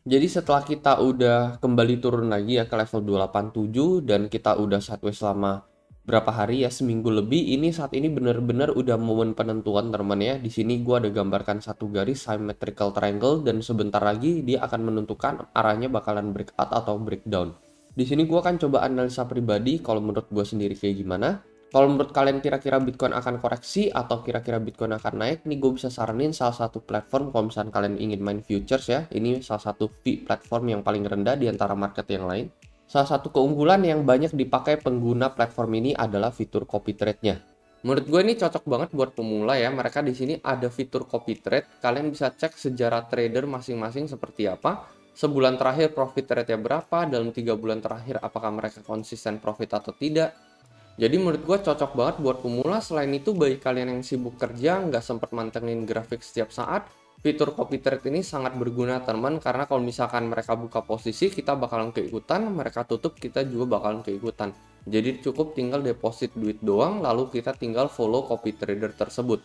Jadi setelah kita udah kembali turun lagi ya ke level 287 dan kita udah sideways selama berapa hari ya, seminggu lebih, ini saat ini bener-bener udah momen penentuan teman ya. Di sini gua ada gambarkan satu garis symmetrical triangle dan sebentar lagi dia akan menentukan arahnya bakalan breakout atau breakdown. Di sini gua akan coba analisa pribadi kalau menurut gua sendiri kayak gimana. Kalau menurut kalian kira-kira Bitcoin akan koreksi atau kira-kira Bitcoin akan naik, nih gue bisa saranin salah satu platform kalau misalnya kalian ingin main futures ya. Ini salah satu fee platform yang paling rendah di antara market yang lain. Salah satu keunggulan yang banyak dipakai pengguna platform ini adalah fitur copy trade-nya. Menurut gue ini cocok banget buat pemula ya. Mereka di sini ada fitur copy trade. Kalian bisa cek sejarah trader masing-masing seperti apa. Sebulan terakhir profit rate-nya berapa, dalam 3 bulan terakhir apakah mereka konsisten profit atau tidak. Jadi menurut gue cocok banget buat pemula. Selain itu bagi kalian yang sibuk kerja, nggak sempat mantengin grafik setiap saat, fitur copy trade ini sangat berguna teman, karena kalau misalkan mereka buka posisi, kita bakalan keikutan, mereka tutup, kita juga bakalan keikutan. Jadi cukup tinggal deposit duit doang, lalu kita tinggal follow copy trader tersebut.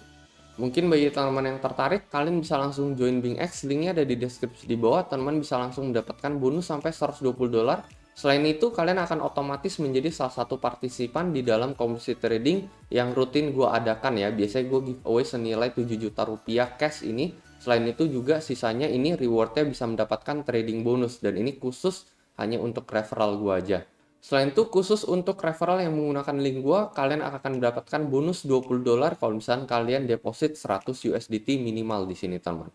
Mungkin bagi teman-teman yang tertarik, kalian bisa langsung join BingX, linknya ada di deskripsi di bawah, teman bisa langsung mendapatkan bonus sampai $120. Selain itu, kalian akan otomatis menjadi salah satu partisipan di dalam komisi trading yang rutin gue adakan ya. Biasanya gue giveaway senilai 7 juta rupiah cash ini. Selain itu juga sisanya ini rewardnya bisa mendapatkan trading bonus, dan ini khusus hanya untuk referral gue aja. Selain itu khusus untuk referral yang menggunakan link gue, kalian akan mendapatkan bonus $20 kalau misalnya kalian deposit 100 USDT minimal di sini teman.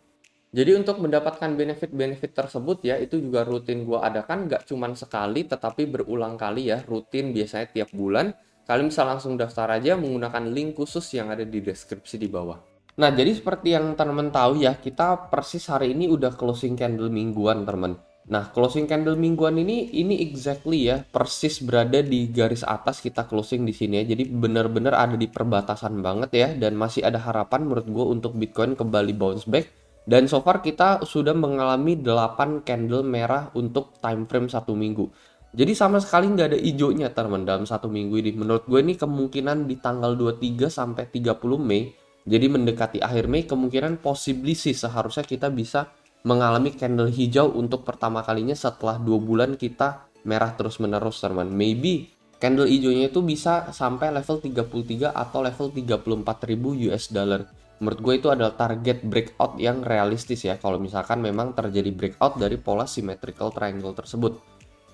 Jadi untuk mendapatkan benefit-benefit tersebut ya, itu juga rutin gua adakan, nggak cuman sekali tetapi berulang kali ya, rutin biasanya tiap bulan. Kalian bisa langsung daftar aja menggunakan link khusus yang ada di deskripsi di bawah. Nah, jadi seperti yang teman-teman tahu ya, kita persis hari ini udah closing candle mingguan, teman. Nah, closing candle mingguan ini exactly ya, persis berada di garis atas kita closing di sini ya. Jadi benar-benar ada di perbatasan banget ya, dan masih ada harapan menurut gue untuk Bitcoin kembali bounce back. Dan so far kita sudah mengalami 8 candle merah untuk time frame 1 minggu. Jadi sama sekali nggak ada hijaunya teman dalam 1 minggu ini. Menurut gue ini kemungkinan di tanggal 23 sampai 30 Mei. Jadi mendekati akhir Mei kemungkinan possibly sih seharusnya kita bisa mengalami candle hijau untuk pertama kalinya setelah 2 bulan kita merah terus menerus teman. Maybe candle hijaunya itu bisa sampai level 33 atau level 34.000 US dollar. Menurut gue itu adalah target breakout yang realistis ya, kalau misalkan memang terjadi breakout dari pola symmetrical triangle tersebut.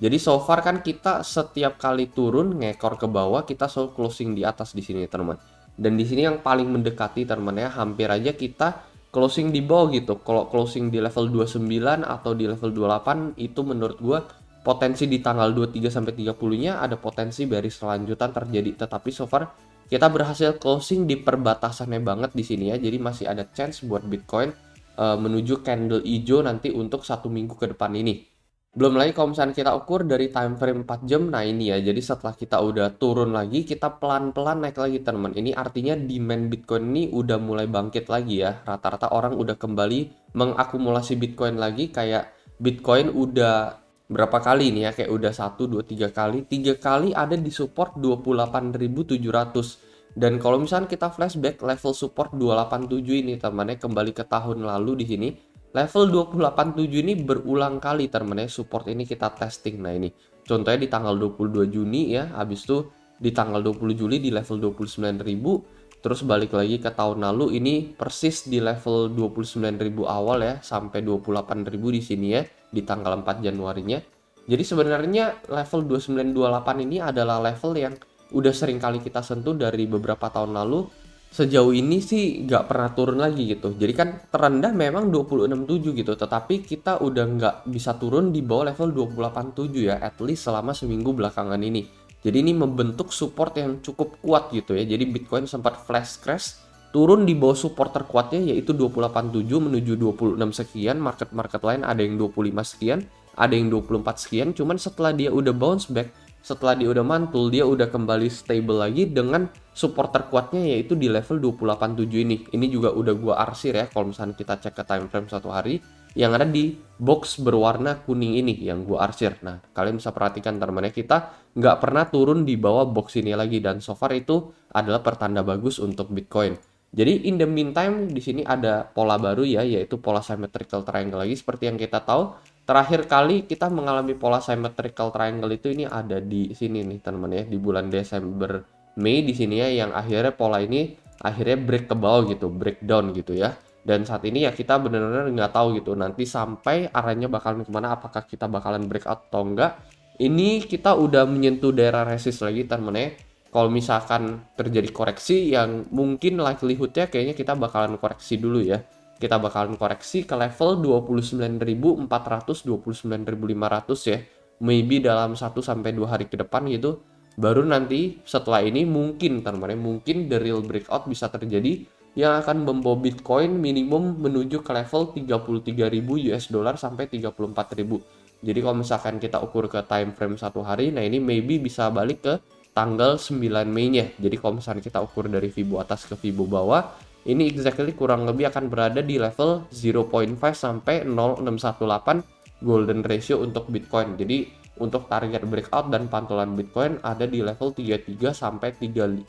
Jadi so far kan kita setiap kali turun ngekor ke bawah kita selalu closing di atas di sini teman. Dan di sini yang paling mendekati teman ya, hampir aja kita closing di bawah gitu. Kalau closing di level 29 atau di level 28 itu menurut gue potensi di tanggal 23 sampai 30-nya ada potensi bearish selanjutan terjadi. Tetapi so far kita berhasil closing di perbatasannya banget di sini ya. Jadi masih ada chance buat Bitcoin menuju candle hijau nanti untuk 1 minggu ke depan ini. Belum lagi kalau misalnya kita ukur dari time frame 4 jam, nah ini ya. Jadi setelah kita udah turun lagi, kita pelan-pelan naik lagi teman. Ini artinya demand Bitcoin ini udah mulai bangkit lagi ya. Rata-rata orang udah kembali mengakumulasi Bitcoin lagi, kayak Bitcoin udah berapa kali nih ya, kayak udah 1, 2, 3 kali. 3 kali ada di support 28.700. Dan kalau misalnya kita flashback level support 287 ini teman-teman kembali ke tahun lalu di sini. Level 287 ini berulang kali teman-teman support ini kita testing. Nah ini contohnya di tanggal 22 Juni ya, habis itu di tanggal 20 Juli di level 29.000, terus balik lagi ke tahun lalu ini persis di level 29.000 awal ya, sampai 28.000 di sini ya di tanggal 4 Januarinya. Jadi sebenarnya level 2928 ini adalah level yang udah sering kali kita sentuh dari beberapa tahun lalu. Sejauh ini sih nggak pernah turun lagi gitu. Jadi kan terendah memang 26.7 gitu, tetapi kita udah nggak bisa turun di bawah level 28.7 ya, at least selama seminggu belakangan ini. Jadi ini membentuk support yang cukup kuat gitu ya. Jadi Bitcoin sempat flash crash, turun di bawah support terkuatnya yaitu 28.7 menuju 26 sekian, market-market lain ada yang 25 sekian, ada yang 24 sekian, cuman setelah dia udah bounce back, setelah dia udah mantul, dia udah kembali stable lagi dengan support terkuatnya yaitu di level 287 ini. Ini juga udah gua arsir ya kalau misalnya kita cek ke time frame 1 hari yang ada di box berwarna kuning ini yang gua arsir. Nah, kalian bisa perhatikan teman-teman kita nggak pernah turun di bawah box ini lagi, dan so far itu adalah pertanda bagus untuk Bitcoin. Jadi in the meantime di sini ada pola baru ya, yaitu pola symmetrical triangle lagi seperti yang kita tahu. Terakhir kali kita mengalami pola symmetrical triangle itu ini ada di sini nih teman-teman ya, di bulan Desember Mei di sini ya, yang akhirnya pola ini akhirnya break ke bawah gitu, breakdown gitu ya. Dan saat ini ya kita benar-benar nggak tahu gitu nanti sampai arahnya bakalan kemana, apakah kita bakalan breakout atau enggak. Ini kita udah menyentuh daerah resist lagi teman-teman ya. Kalau misalkan terjadi koreksi yang mungkin likelihoodnya kayaknya kita bakalan koreksi dulu ya. Kita bakalan koreksi ke level 29.400, 29.500 ya. Maybe dalam 1 sampai 2 hari ke depan gitu. Baru nanti setelah ini mungkin teman-teman, mungkin the real breakout bisa terjadi yang akan membawa Bitcoin minimum menuju ke level 33.000 US dollar sampai 34.000. Jadi kalau misalkan kita ukur ke time frame 1 hari, nah ini maybe bisa balik ke tanggal 9 Mei-nya. Jadi kalau misalkan kita ukur dari Fibo atas ke Fibo bawah, ini exactly kurang lebih akan berada di level 0.5 sampai 0,618 golden ratio untuk Bitcoin. Jadi untuk target breakout dan pantulan Bitcoin ada di level 33 sampai 34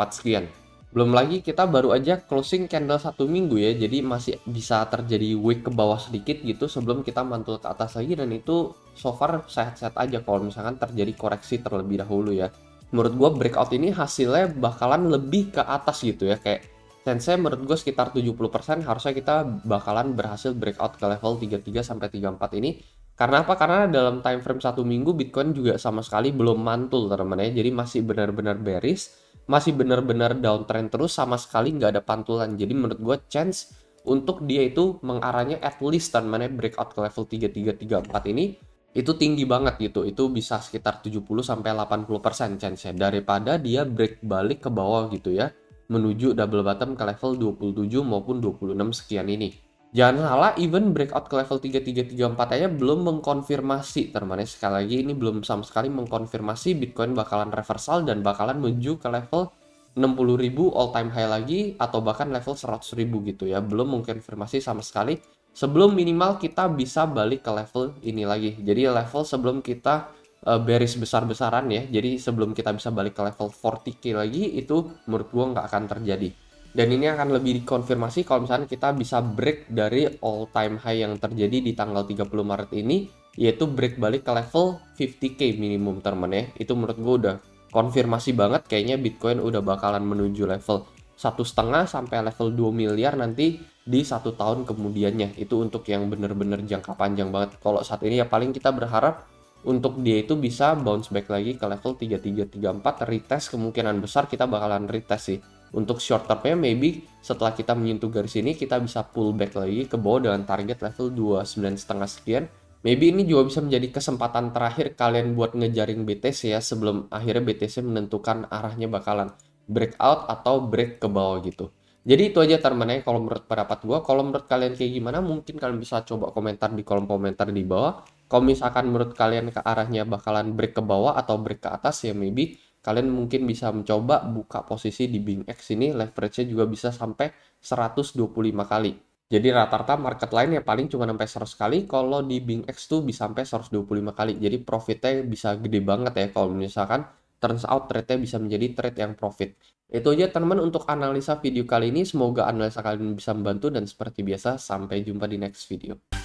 sekian. Belum lagi kita baru aja closing candle 1 minggu ya, jadi masih bisa terjadi wick ke bawah sedikit gitu sebelum kita mantul ke atas lagi, dan itu so far sehat-sehat aja kalau misalkan terjadi koreksi terlebih dahulu ya. Menurut gue breakout ini hasilnya bakalan lebih ke atas gitu ya, kayak sense menurut gue sekitar 70% harusnya kita bakalan berhasil breakout ke level 33 sampai 34 ini. Karena apa? Karena dalam time frame 1 minggu Bitcoin juga sama sekali belum mantul teman-teman ya. Jadi masih benar-benar bearish, masih benar-benar downtrend terus, sama sekali nggak ada pantulan. Jadi menurut gue chance untuk dia itu mengarahnya at least teman-teman ya, breakout ke level 3334 ini itu tinggi banget gitu. Itu bisa sekitar 70 sampai 80% chance-nya daripada dia break balik ke bawah gitu ya, menuju double bottom ke level 27 maupun 26 sekian ini. Jangan salah, even breakout ke level 3334 aja belum mengkonfirmasi teman-teman. Sekali lagi ini belum sama sekali mengkonfirmasi Bitcoin bakalan reversal dan bakalan menuju ke level 60.000 all time high lagi atau bahkan level 100.000 gitu ya. Belum mengkonfirmasi sama sekali sebelum minimal kita bisa balik ke level ini lagi. Jadi level sebelum kita bearish besar-besaran ya. Jadi sebelum kita bisa balik ke level 40k lagi, itu menurut gua nggak akan terjadi. Dan ini akan lebih dikonfirmasi kalau misalnya kita bisa break dari all time high yang terjadi di tanggal 30 Maret ini, yaitu break balik ke level 50k minimum teman ya. Itu menurut gue udah konfirmasi banget, kayaknya Bitcoin udah bakalan menuju level 1,5 sampai level 2 miliar nanti di 1 tahun kemudiannya. Itu untuk yang bener-bener jangka panjang banget. Kalau saat ini ya paling kita berharap untuk dia itu bisa bounce back lagi ke level 3334, retest, kemungkinan besar kita bakalan retest sih. Untuk short termnya maybe setelah kita menyentuh garis ini kita bisa pull back lagi ke bawah dengan target level 29,5 sekian. Maybe ini juga bisa menjadi kesempatan terakhir kalian buat ngejaring BTC ya, sebelum akhirnya BTC menentukan arahnya bakalan breakout atau break ke bawah gitu. Jadi itu aja teman-teman ya kalau menurut pendapat gua. Kalau menurut kalian kayak gimana, mungkin kalian bisa coba komentar di kolom komentar di bawah. Kalau misalkan menurut kalian ke arahnya bakalan break ke bawah atau break ke atas ya, maybe kalian mungkin bisa mencoba buka posisi di BingX ini, leverage-nya juga bisa sampai 125 kali. Jadi rata-rata market lain ya paling cuma sampai 100 kali, kalau di BingX tuh bisa sampai 125 kali. Jadi profitnya bisa gede banget ya kalau misalkan turns out trade-nya bisa menjadi trade yang profit. Itu aja teman-teman untuk analisa video kali ini. Semoga analisa kalian bisa membantu dan seperti biasa sampai jumpa di next video.